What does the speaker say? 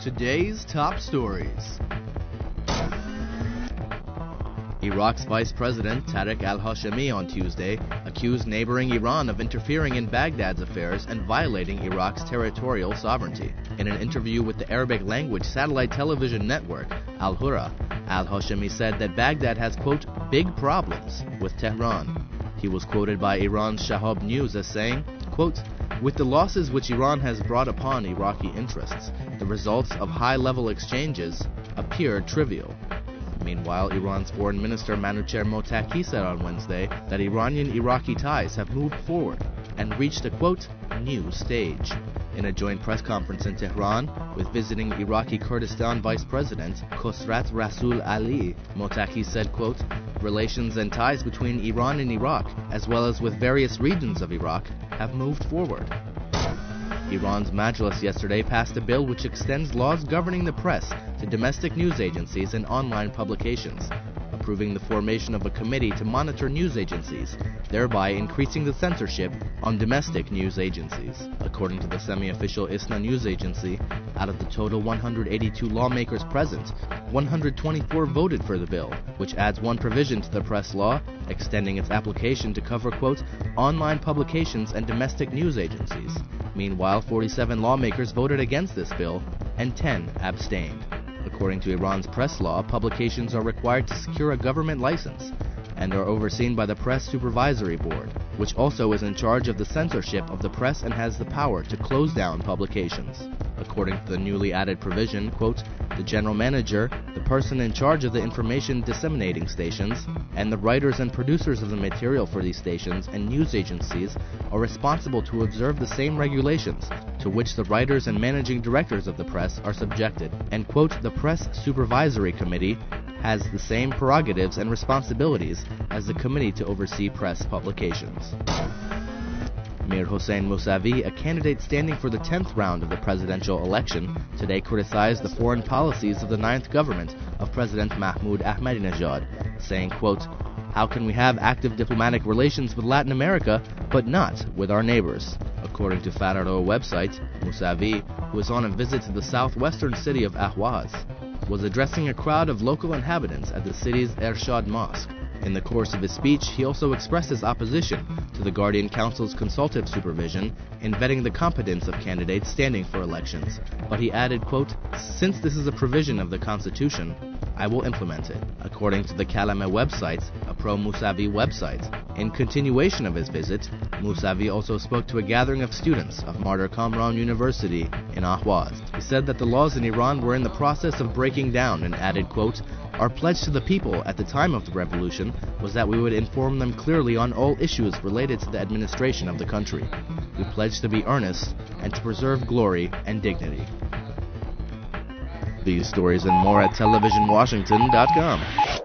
Today's top stories. Iraq's Vice President Tareq al-Hashemi on Tuesday accused neighboring Iran of interfering in Baghdad's affairs and violating Iraq's territorial sovereignty. In an interview with the Arabic-language satellite television network Alhurra, al-Hashemi said that Baghdad has, quote, big problems with Tehran. He was quoted by Irans Shahab news as saying, quote, with the losses which Iran has brought upon Iraqi interests, the results of high-level exchanges appear trivial. Meanwhile, Iran's Foreign Minister Manouchehr Mottaki said on Wednesday that Iranian-Iraqi ties have moved forward and reached a, quote, new stage. In a joint press conference in Tehran with visiting Iraqi Kurdistan Vice President Kosrat Rasul Ali, Mottaki said, quote, relations and ties between Iran and Iraq, as well as with various regions of Iraq, have moved forward. Iran's Majlis yesterday passed a bill which extends laws governing the press to domestic news agencies and online publications, approving the formation of a committee to monitor news agencies, thereby increasing the censorship on domestic news agencies. According to the semi-official ISNA news agency, out of the total 182 lawmakers present, 124 voted for the bill, which adds one provision to the press law, extending its application to cover, quote, online publications and domestic news agencies. Meanwhile, 47 lawmakers voted against this bill, and 10 abstained. According to Iran's press law, publications are required to secure a government license and are overseen by the Press Supervisory Board, which also is in charge of the censorship of the press and has the power to close down publications. According to the newly added provision, quote, the general manager, the person in charge of the information disseminating stations, and the writers and producers of the material for these stations and news agencies are responsible to observe the same regulations to which the writers and managing directors of the press are subjected, and, quote, the Press Supervisory Committee has the same prerogatives and responsibilities as the Committee to oversee press publications. Mir Hossein Mousavi, a candidate standing for the 10th round of the presidential election, today criticized the foreign policies of the 9th government of President Mahmoud Ahmadinejad, saying, quote, how can we have active diplomatic relations with Latin America, but not with our neighbors? According to Faro website, Mousavi, who was on a visit to the southwestern city of Ahwaz, was addressing a crowd of local inhabitants at the city's Ershad Mosque. In the course of his speech, he also expressed his opposition to the Guardian Council's consultative supervision in vetting the competence of candidates standing for elections. But he added, quote, since this is a provision of the Constitution, I will implement it. According to the Kalama website, a pro-Mousavi website, in continuation of his visit, Mousavi also spoke to a gathering of students of Martyr Kamran University in Ahwaz. He said that the laws in Iran were in the process of breaking down and added, quote, our pledge to the people at the time of the revolution was that we would inform them clearly on all issues related to the administration of the country. We pledged to be earnest and to preserve glory and dignity. These stories and more at televisionwashington.com.